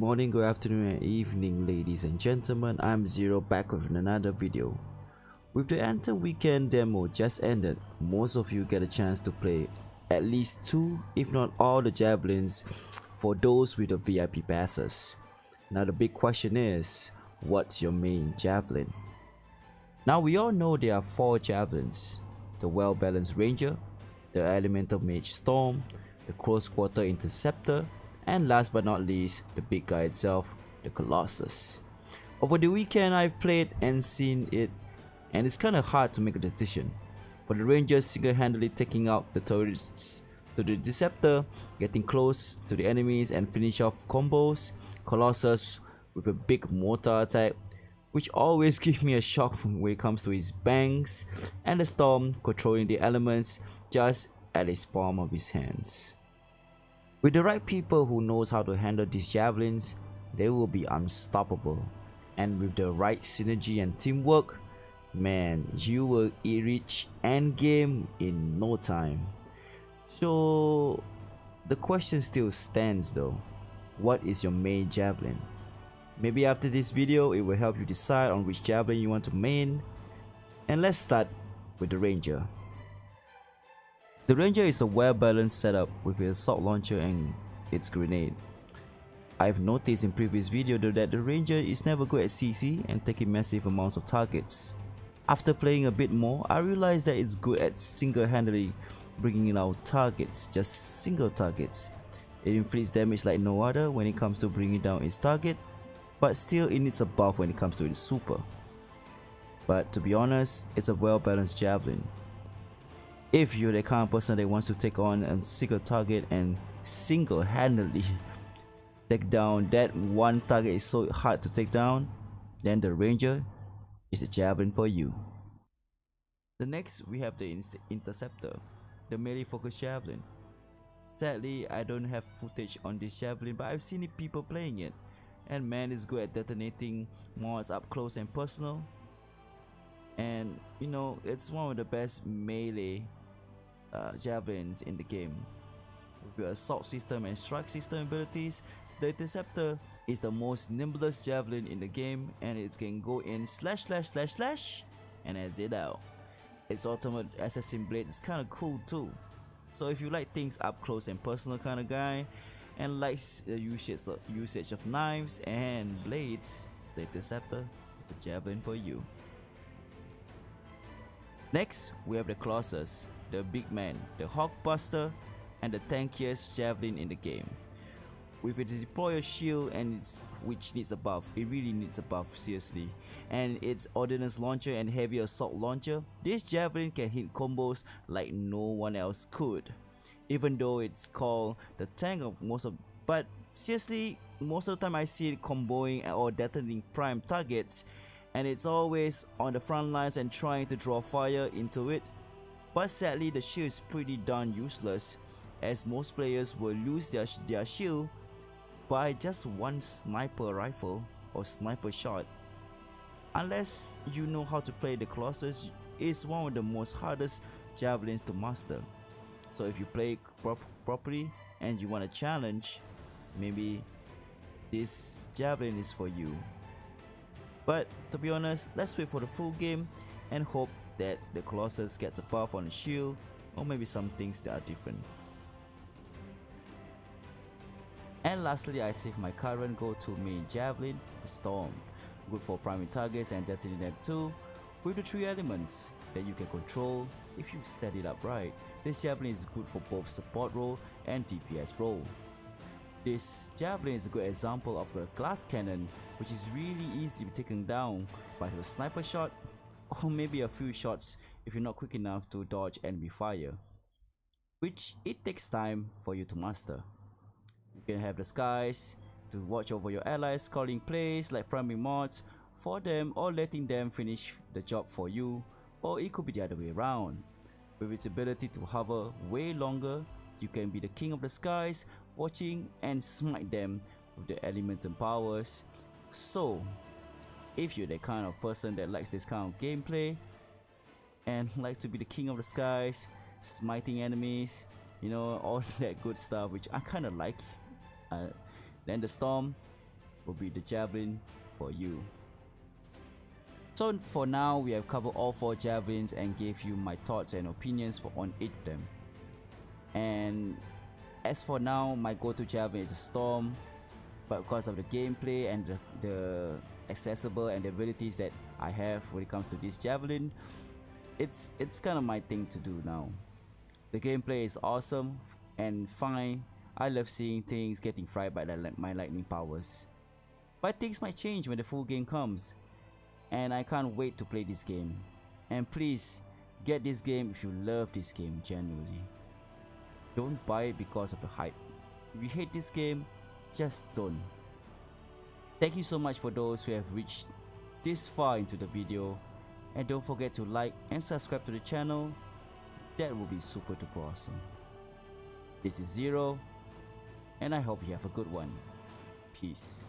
morning, good afternoon and evening, ladies and gentlemen. I'm Zero, back with another video. With the Anthem weekend demo just ended, most of you get a chance to play at least 2 if not all the Javelins for those with the VIP passes. Now the big question is, what's your main Javelin? Now we all know there are 4 Javelins: the well-balanced Ranger, the Elemental Mage Storm, the Close Quarter Interceptor, and last but not least, the big guy itself, the Colossus. Over the weekend I've played and seen it, and it's kinda hard to make a decision. For the Rangers, single-handedly taking out the turrets to the Deceptor, getting close to the enemies and finish off combos. Colossus with a big mortar attack, which always gives me a shock when it comes to his bangs, and the Storm controlling the elements just at his palm of his hands. With the right people who knows how to handle these Javelins, they will be unstoppable, and with the right synergy and teamwork, man, you will reach endgame in no time. So the question still stands though, what is your main Javelin? Maybe after this video it will help you decide on which Javelin you want to main, and let's start with the Ranger. The Ranger is a well-balanced setup with its assault launcher and its grenade. I've noticed in previous video though that the Ranger is never good at CC and taking massive amounts of targets. After playing a bit more, I realized that it's good at single-handedly bringing in our targets, just single targets. It inflicts damage like no other when it comes to bringing down its target, but still it needs a buff when it comes to its super. But to be honest, it's a well-balanced Javelin. If you're the kind of person that wants to take on a single target and single-handedly take down that one target is so hard to take down, then the Ranger is a Javelin for you. The next we have the Interceptor, the melee focused Javelin. Sadly, I don't have footage on this Javelin, but I've seen people playing it, and man, it's good at detonating mods up close and personal. And you know, it's one of the best melee Javelins in the game. With your assault system and strike system abilities, the Interceptor is the most nimblest Javelin in the game, and it can go in slash and exit it out. Its ultimate assassin blade is kinda cool too. So if you like things up close and personal kinda guy, and likes the usage of knives and blades, the Interceptor is the Javelin for you. Next, we have the Colossus, the big man, the Hulkbuster, and the tankiest Javelin in the game. With its deployer shield and which needs a buff, it really needs a buff seriously, and its ordnance launcher and heavy assault launcher, this Javelin can hit combos like no one else could. Even though it's called the tank of but seriously, most of the time I see it comboing or detonating prime targets, and it's always on the front lines and trying to draw fire into it. But sadly, the shield is pretty darn useless, as most players will lose their shield by just one sniper rifle or sniper shot. Unless you know how to play the Colossus, it's one of the most hardest Javelins to master. So if you play properly and you want a challenge, maybe this Javelin is for you. But to be honest, let's wait for the full game and hope that the Colossus gets a buff on the shield, or maybe some things that are different. And lastly, I save my current go-to main Javelin, the Storm. Good for priming targets and detonating them too, with the 3 elements that you can control if you set it up right. This Javelin is good for both support role and DPS role. This Javelin is a good example of a glass cannon, which is really easy to be taken down by a sniper shot, or maybe a few shots if you're not quick enough to dodge enemy fire, which it takes time for you to master. You can have the skies to watch over your allies, calling plays like priming mods for them or letting them finish the job for you, or it could be the other way around. With its ability to hover way longer, you can be the king of the skies, watching and smite them with the elemental powers. So if you're the kind of person that likes this kind of gameplay and like to be the king of the skies, smiting enemies, you know, all that good stuff, which I kind of like, then the Storm will be the Javelin for you. So for now, we have covered all 4 Javelins and gave you my thoughts and opinions on each of them. And as for now, my go-to Javelin is a Storm, but because of the gameplay and the accessible and the abilities that I have when it comes to this Javelin, it's kind of my thing to do now. The gameplay is awesome and fine. I love seeing things getting fried by my lightning powers. But things might change when the full game comes, and I can't wait to play this game. And please, get this game if you love this game genuinely. Don't buy it because of the hype. If you hate this game, just don't. Thank you so much for those who have reached this far into the video, and don't forget to like and subscribe to the channel. That will be super duper awesome. This is Zero, and I hope you have a good one. Peace.